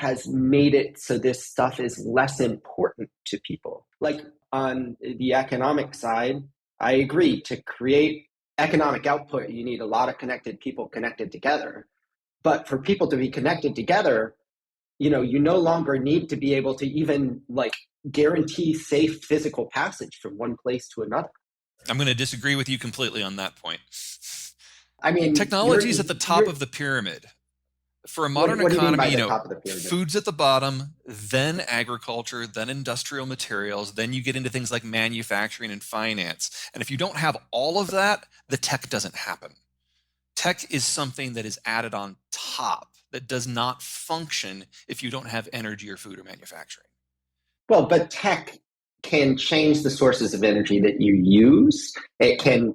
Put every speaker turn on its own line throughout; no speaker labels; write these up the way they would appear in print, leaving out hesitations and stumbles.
has made it so this stuff is less important to people. Like on the economic side, I agree, to create economic output, you need a lot of connected people connected together. But for people to be connected together, you no longer need to be able to even like guarantee safe physical passage from one place to another.
I'm going to disagree with you completely on that point.
I mean,
technology is at the top of the pyramid. For a modern
what
economy,
top of the pyramid?
Food's at the bottom, then agriculture, then industrial materials, then you get into things like manufacturing and finance. And if you don't have all of that, the tech doesn't happen. Tech is something that is added on top that does not function if you don't have energy or food or manufacturing.
Well, but tech can change the sources of energy that you use. It can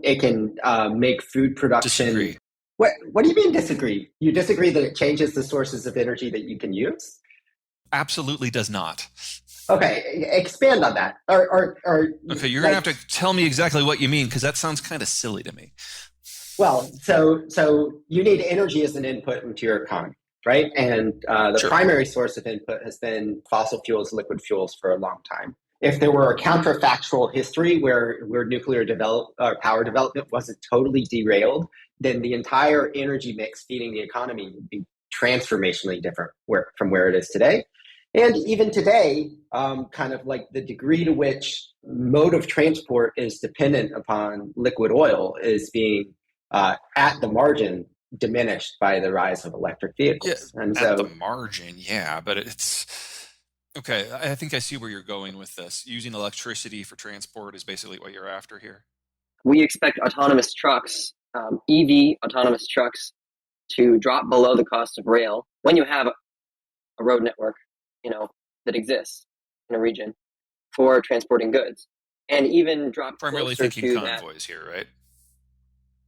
make food production.
Disagree.
What do you mean disagree? You disagree that it changes the sources of energy that you can use?
Absolutely does not.
Okay, expand on that.
Okay, you're going to have to tell me exactly what you mean, because that sounds kind of silly to me.
Well, so you need energy as an input into your economy, right? And the
Sure.
primary source of input has been fossil fuels, liquid fuels for a long time. If there were a counterfactual history where nuclear power development wasn't totally derailed, then the entire energy mix feeding the economy would be transformationally different from where it is today. And even today, kind of like the degree to which mode of transport is dependent upon liquid oil is being at the margin diminished by the rise of electric vehicles.
Yeah,
and
at the margin, yeah, but it's okay. I think I see where you're going with this. Using electricity for transport is basically what you're after here.
We expect autonomous trucks, EV autonomous trucks, to drop below the cost of rail when you have a road network, that exists in a region for transporting goods, and even drop
primarily
closer
thinking
to
convoys here, right?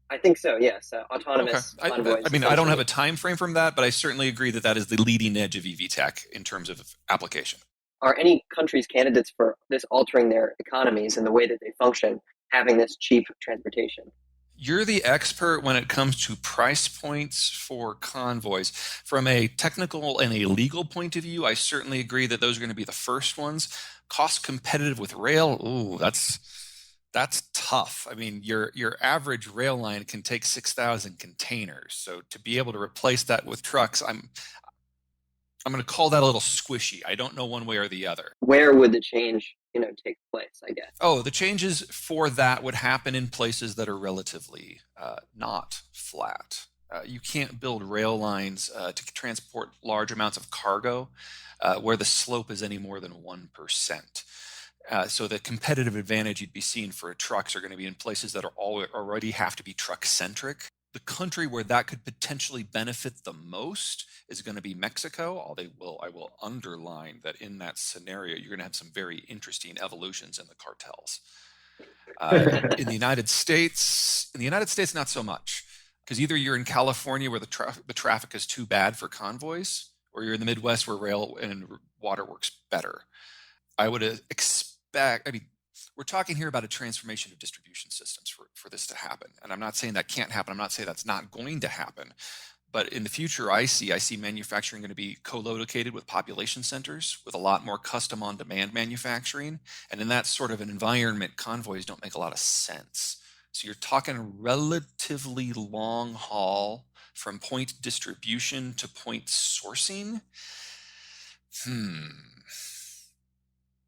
I think so, yes. Autonomous convoys.
I mean, I don't have a time frame from that, but I certainly agree that that is the leading edge of EV tech in terms of application.
Are any countries candidates for this altering their economies and the way that they function, having this cheap transportation?
You're the expert when it comes to price points for convoys. From a technical and a legal point of view, I certainly agree that those are going to be the first ones. Cost competitive with rail, ooh, that's tough. I mean, your average rail line can take 6,000 containers. So to be able to replace that with trucks, I'm going to call that a little squishy. I don't know one way or the other.
Where would the change, take place, I guess?
Oh, the changes for that would happen in places that are relatively not flat. You can't build rail lines to transport large amounts of cargo where the slope is any more than 1%. So the competitive advantage you'd be seeing for trucks are going to be in places that are already have to be truck-centric. The country where that could potentially benefit the most is going to be Mexico. I will underline that in that scenario, you're going to have some very interesting evolutions in the cartels. In the United States, not so much, because either you're in California where the traffic is too bad for convoys, or you're in the Midwest where rail and water works better. I would expect. I mean, we're talking here about a transformation of distribution systems for this to happen. And I'm not saying that can't happen. I'm not saying that's not going to happen. But in the future, I see manufacturing going to be co-located with population centers with a lot more custom on-demand manufacturing. And in that sort of an environment, convoys don't make a lot of sense. So you're talking relatively long haul from point distribution to point sourcing.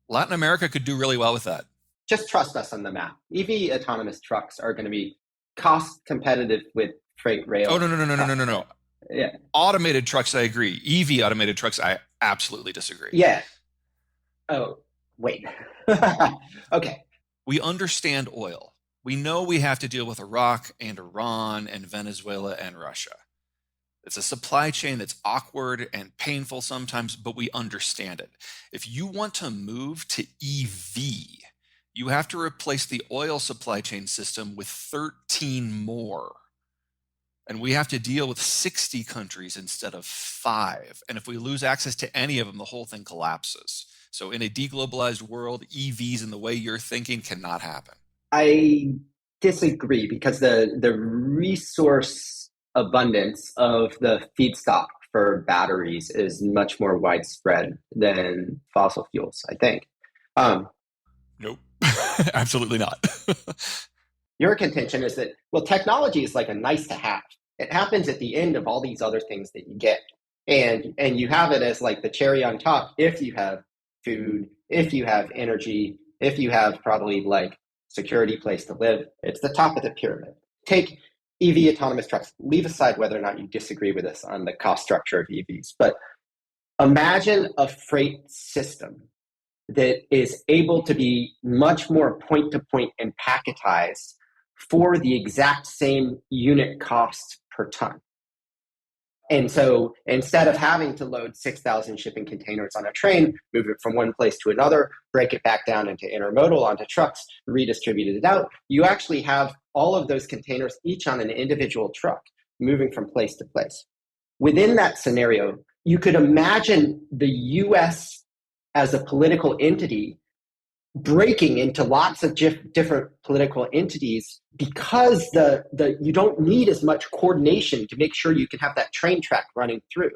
Latin America could do really well with that.
Just trust us on the map. EV autonomous trucks are going to be cost competitive with freight rail.
Oh, no.
Yeah.
Automated trucks, I agree. EV automated trucks, I absolutely disagree.
Yeah. Oh, wait. Okay.
We understand oil. We know we have to deal with Iraq and Iran and Venezuela and Russia. It's a supply chain that's awkward and painful sometimes, but we understand it. If you want to move to EV, you have to replace the oil supply chain system with 13 more. And we have to deal with 60 countries instead of 5. And if we lose access to any of them, the whole thing collapses. So in a deglobalized world, EVs in the way you're thinking cannot happen.
I disagree because the resource abundance of the feedstock for batteries is much more widespread than fossil fuels, I think.
Nope, absolutely not.
Your contention is that, well, technology is like a nice to have. It happens at the end of all these other things that you get. And you have it as like the cherry on top if you have food, if you have energy, if you have probably like security, place to live. It's the top of the pyramid. Take EV autonomous trucks. Leave aside whether or not you disagree with us on the cost structure of EVs, but imagine a freight system that is able to be much more point to point and packetized for the exact same unit cost per ton. And so instead of having to load 6,000 shipping containers on a train, move it from one place to another, break it back down into intermodal onto trucks, redistribute it out, you actually have all of those containers each on an individual truck moving from place to place. Within that scenario, you could imagine the US as a political entity breaking into lots of different political entities because you don't need as much coordination to make sure you can have that train track running through.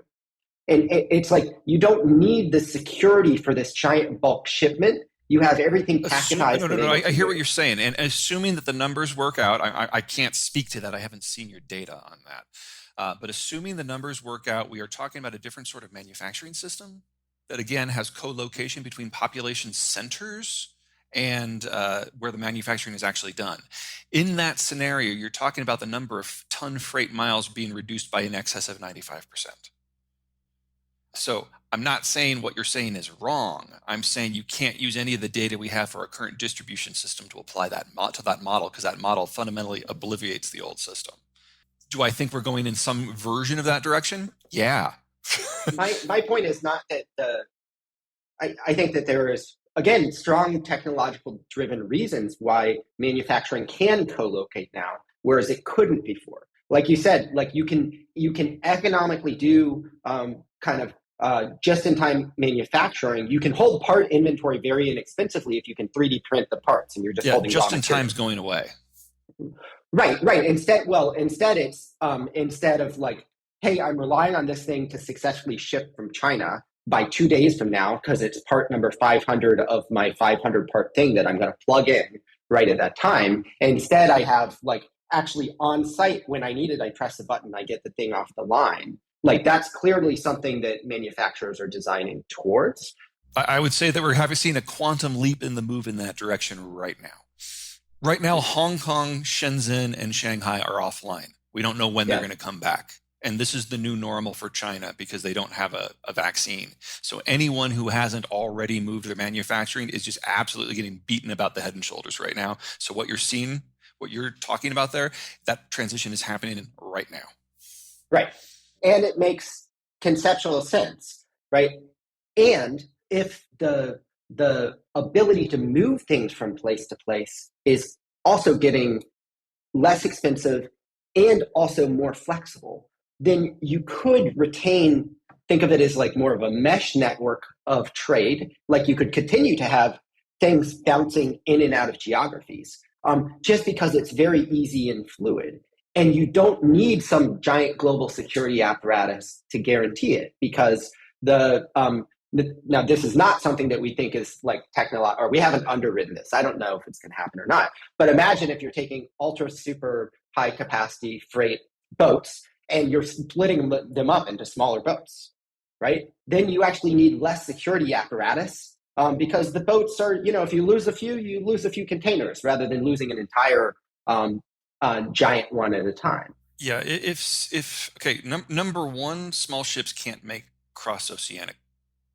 And it's like you don't need the security for this giant bulk shipment. You have everything packetized.
No. I hear what you're saying. And assuming that the numbers work out, I can't speak to that. I haven't seen your data on that. But assuming the numbers work out, we are talking about a different sort of manufacturing system that, again, has co-location between population centers and where the manufacturing is actually done. In that scenario, you're talking about the number of ton freight miles being reduced by in excess of 95%. So I'm not saying what you're saying is wrong. I'm saying you can't use any of the data we have for our current distribution system to apply that to that model, because that model fundamentally obliterates the old system. Do I think we're going in some version of that direction? Yeah.
My point is not that I think that there is, again, strong technological driven reasons why manufacturing can co-locate now, whereas it couldn't before. Like you said, like you can economically do kind of just-in-time manufacturing. You can hold part inventory very inexpensively if you can 3D print the parts, and you're just holding
just-in-time's going away.
Right. Instead it's instead of like, hey, I'm relying on this thing to successfully ship from China by 2 days from now because it's part number 500 of my 500 part thing that I'm going to plug in right at that time. Instead, I have like actually on site when I need it, I press a button, I get the thing off the line. Like that's clearly something that manufacturers are designing towards.
I would say that we're seen a quantum leap in the move in that direction right now. Right now, Hong Kong, Shenzhen, and Shanghai are offline. We don't know when they're going to come back. And this is the new normal for China because they don't have a vaccine. So anyone who hasn't already moved their manufacturing is just absolutely getting beaten about the head and shoulders right now. So what you're seeing, what you're talking about there, that transition is happening right now.
Right. And it makes conceptual sense, right? And if the ability to move things from place to place is also getting less expensive and also more flexible, then you could retain, think of it as like more of a mesh network of trade. Like you could continue to have things bouncing in and out of geographies just because it's very easy and fluid. And you don't need some giant global security apparatus to guarantee it because now this is not something that we think is like technological, or we haven't underwritten this. I don't know if it's going to happen or not. But imagine if you're taking ultra super high capacity freight boats and you're splitting them up into smaller boats, right? Then you actually need less security apparatus because the boats are, if you lose a few containers rather than losing an entire giant one at a time.
Yeah, number one, small ships can't make cross-oceanic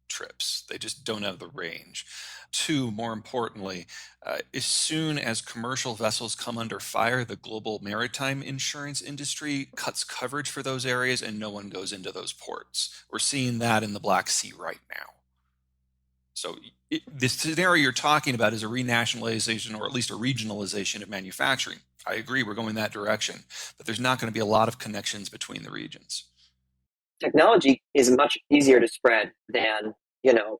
trips. They just don't have the range. Two, more importantly, as soon as commercial vessels come under fire, the global maritime insurance industry cuts coverage for those areas and no one goes into those ports. We're seeing that in the Black Sea right now. So this scenario you're talking about is a renationalization or at least a regionalization of manufacturing. I agree, we're going that direction, but there's not going to be a lot of connections between the regions.
Technology is much easier to spread than,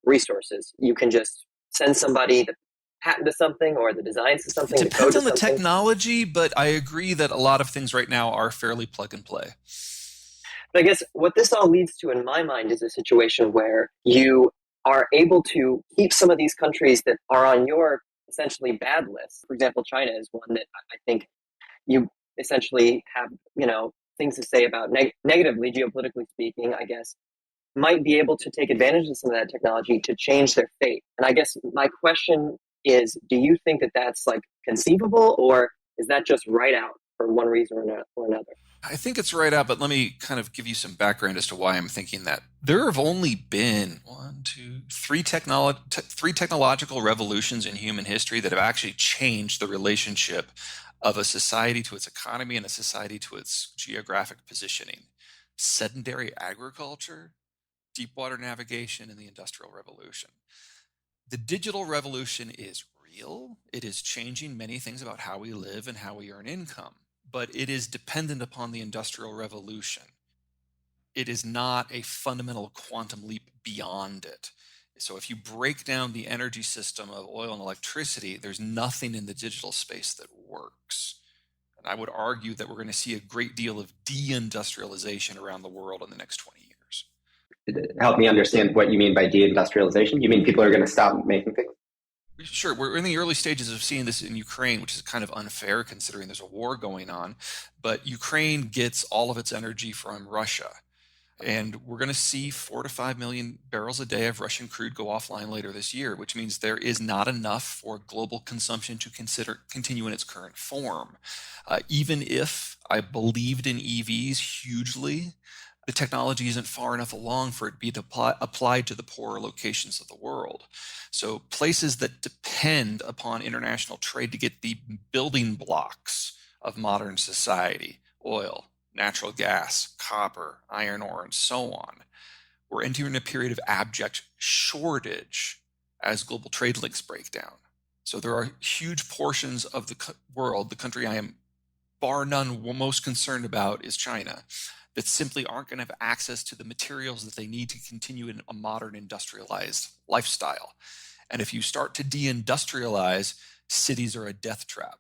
resources. You can just send somebody the patent to something or the designs to something.
It depends on the technology, but I agree that a lot of things right now are fairly plug and play.
But I guess what this all leads to, in my mind, is a situation where you are able to keep some of these countries that are on your essentially bad list. For example, China is one that I think you essentially have, things to say about negatively, geopolitically speaking, I guess, might be able to take advantage of some of that technology to change their fate. And I guess my question is, do you think that that's like conceivable, or is that just right out for one reason or another?
I think it's right out, but let me kind of give you some background as to why I'm thinking that. There have only been three technological revolutions in human history that have actually changed the relationship of a society to its economy and a society to its geographic positioning: sedentary agriculture, deep water navigation, and the Industrial Revolution. The digital revolution is real. It is changing many things about how we live and how we earn income, but it is dependent upon the Industrial Revolution. It is not a fundamental quantum leap beyond it. So if you break down the energy system of oil and electricity, there's nothing in the digital space that works. And I would argue that we're going to see a great deal of deindustrialization around the world in the next 20 years.
Help me understand what you mean by deindustrialization. You mean people are going to stop making things?
Sure, we're in the early stages of seeing this in Ukraine, which is kind of unfair considering there's a war going on. But Ukraine gets all of its energy from Russia. And we're going to see 4 to 5 million barrels a day of Russian crude go offline later this year, which means there is not enough for global consumption to continue in its current form. Even if I believed in EVs hugely, the technology isn't far enough along for it to be applied to the poorer locations of the world. So places that depend upon international trade to get the building blocks of modern society, oil, natural gas, copper, iron ore, and so on, we're entering a period of abject shortage as global trade links break down. So there are huge portions of the world, the country I am bar none most concerned about is China, that simply aren't going to have access to the materials that they need to continue in a modern industrialized lifestyle. And if you start to deindustrialize, cities are a death trap.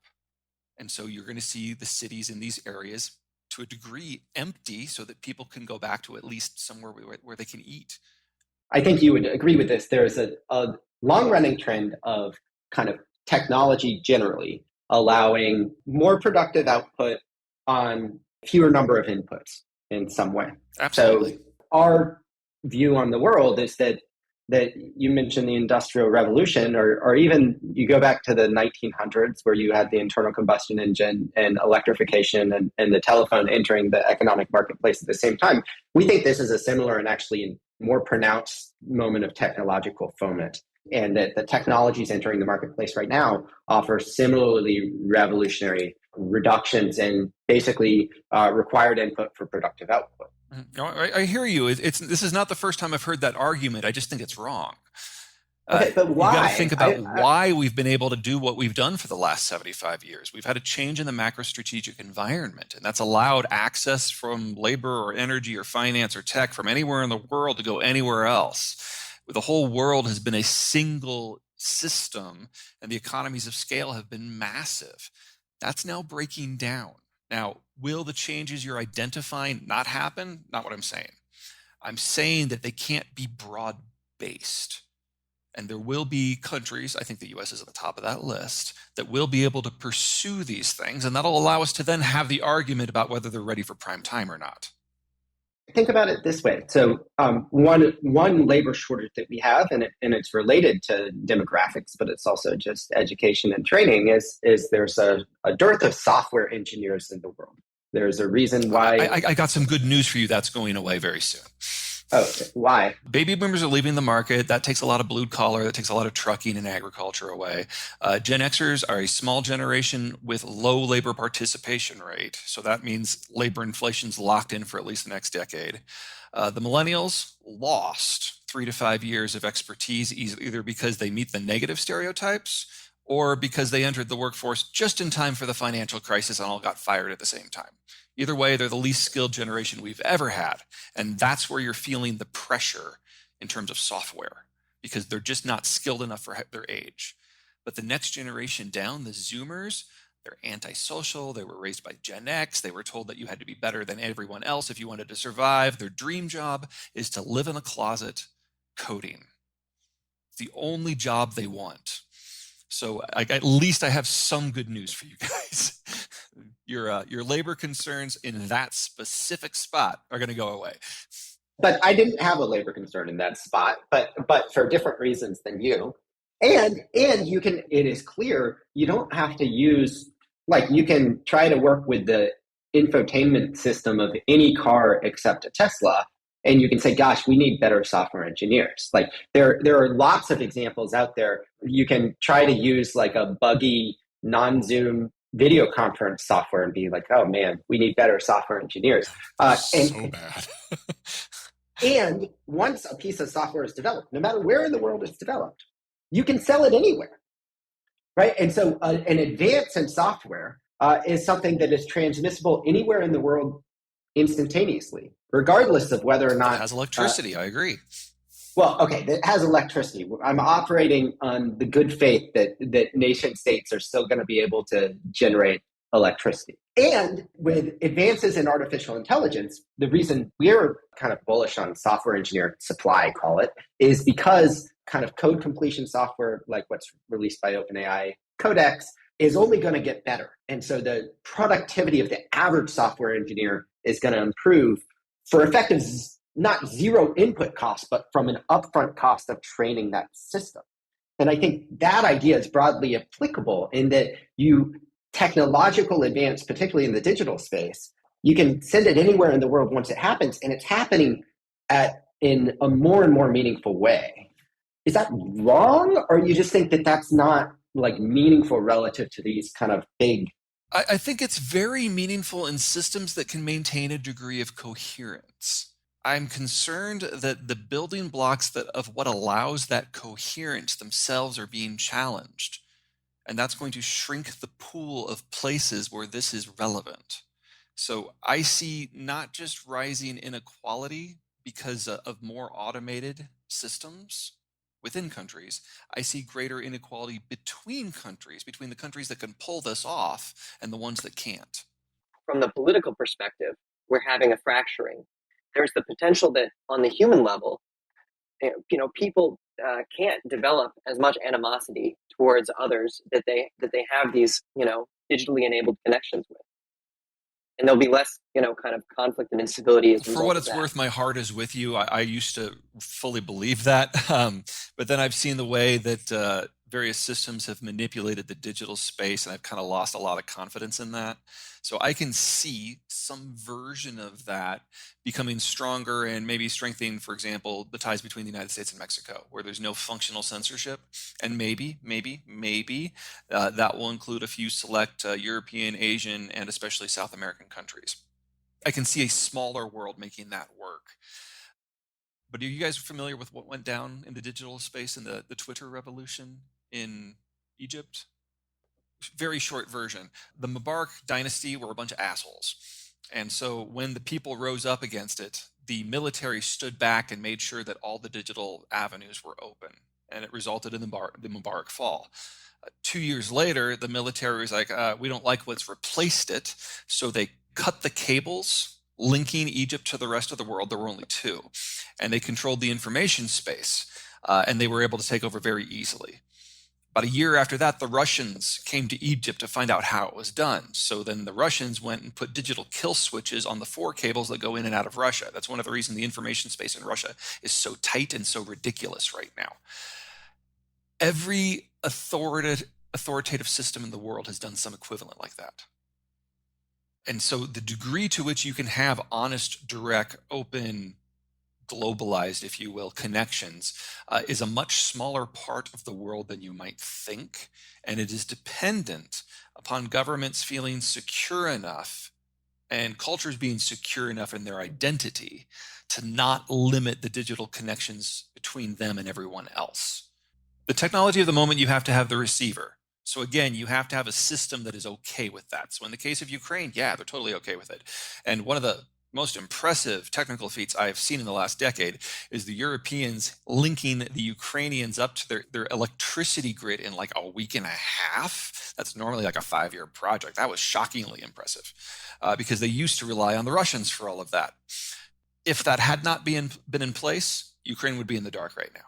And so you're going to see the cities in these areas to a degree empty so that people can go back to at least somewhere where they can eat.
I think you would agree with this. There's a long-running trend of kind of technology generally allowing more productive output on fewer number of inputs in some way.
Absolutely.
So our view on the world is that you mentioned the Industrial Revolution, or even you go back to the 1900s where you had the internal combustion engine and electrification and the telephone entering the economic marketplace at the same time. We think this is a similar and actually more pronounced moment of technological foment, and that the technologies entering the marketplace right now offer similarly revolutionary reductions in basically required input for productive output.
No, I hear you. This is not the first time I've heard that argument. I just think it's wrong.
Okay, but why?
You got to think about why we've been able to do what we've done for the last 75 years. We've had a change in the macro strategic environment, and that's allowed access from labor or energy or finance or tech from anywhere in the world to go anywhere else. The whole world has been a single system, and the economies of scale have been massive. That's now breaking down. Now, will the changes you're identifying not happen? Not what I'm saying. I'm saying that they can't be broad-based. And there will be countries, I think the US is at the top of that list, that will be able to pursue these things. And that'll allow us to then have the argument about whether they're ready for prime time or not.
Think about it this way. So one labor shortage that we have, and it's related to demographics, but it's also just education and training, is there's a dearth of software engineers in the world. There's a reason why.
I got some good news for you. That's going away very soon.
Oh, why?
Baby boomers are leaving the market. That takes a lot of blue collar. That takes a lot of trucking and agriculture away. Gen Xers are a small generation with low labor participation rate. So that means labor inflation's locked in for at least the next decade. The millennials lost 3 to 5 years of expertise, either because they meet the negative stereotypes or because they entered the workforce just in time for the financial crisis and all got fired at the same time. Either way, they're the least skilled generation we've ever had. And that's where you're feeling the pressure in terms of software, because they're just not skilled enough for their age. But the next generation down, the Zoomers, They're antisocial. They were raised by Gen X. They were told that you had to be better than everyone else if you wanted to survive. Their dream job is to live in a closet coding. It's the only job they want. So at least I have some good news for you guys. Your labor concerns in that specific spot are going to go away.
But I didn't have a labor concern in that spot, but for different reasons than you. And you can, it is clear you don't have to use, like, you can try to work with the infotainment system of any car except a Tesla, and you can say, gosh, we need better software engineers. Like, there are lots of examples out there. You can try to use like a buggy non-Zoom video conference software and be like, oh man, we need better software engineers.
So bad.
And once a piece of software is developed, no matter where in the world it's developed, you can sell it anywhere, right? And so an advance in software is something that is transmissible anywhere in the world instantaneously, regardless of whether or not
it has electricity. I agree.
Well, okay, that has electricity. I'm operating on the good faith that nation states are still going to be able to generate electricity. And with advances in artificial intelligence, the reason we're kind of bullish on software engineer supply, call it, is because kind of code completion software, like what's released by OpenAI, Codex, is only going to get better. And so the productivity of the average software engineer is going to improve for effective, not zero input cost, but from an upfront cost of training that system. And I think that idea is broadly applicable in that you technological advance, particularly in the digital space, you can send it anywhere in the world once it happens, and it's happening in a more and more meaningful way. Is that wrong, or you just think that that's not like meaningful relative to these kind of big?
I think it's very meaningful in systems that can maintain a degree of coherence. I'm concerned that the building blocks of what allows that coherence themselves are being challenged. And that's going to shrink the pool of places where this is relevant. So I see not just rising inequality because of more automated systems within countries. I see greater inequality between countries, between the countries that can pull this off and the ones that can't.
From the political perspective, we're having a fracturing. There's the potential that on the human level, people can't develop as much animosity towards others that they have these digitally enabled connections with, and there'll be less kind of conflict and instability as a result.
For what it's worth, my heart is with you. I used to fully believe that, but then I've seen the way that various systems have manipulated the digital space, and I've kind of lost a lot of confidence in that. So I can see some version of that becoming stronger and maybe strengthening, for example, the ties between the United States and Mexico, where there's no functional censorship. And maybe that will include a few select European, Asian, and especially South American countries. I can see a smaller world making that work. But are you guys familiar with what went down in the digital space in the Twitter revolution in Egypt? Very short version. The Mubarak dynasty were a bunch of assholes. And so when the people rose up against it, the military stood back and made sure that all the digital avenues were open. And it resulted in the Mubarak fall. 2 years later, the military was like, we don't like what's replaced it. So they cut the cables linking Egypt to the rest of the world. There were only two. And they controlled the information space. And they were able to take over very easily. About a year after that, the Russians came to Egypt to find out how it was done. So then the Russians went and put digital kill switches on the 4 cables that go in and out of Russia. That's one of the reasons the information space in Russia is so tight and so ridiculous right now. Every authoritative system in the world has done some equivalent like that. And so the degree to which you can have honest, direct, open, globalized, if you will, connections is a much smaller part of the world than you might think. And it is dependent upon governments feeling secure enough and cultures being secure enough in their identity to not limit the digital connections between them and everyone else. The technology of the moment, you have to have the receiver. So again, you have to have a system that is okay with that. So in the case of Ukraine, yeah, they're totally okay with it. And one of the most impressive technical feats I've seen in the last decade is the Europeans linking the Ukrainians up to their electricity grid in like a week and a half. That's normally like a 5-year project. That was shockingly impressive because they used to rely on the Russians for all of that. If that had not been in place, Ukraine would be in the dark right now.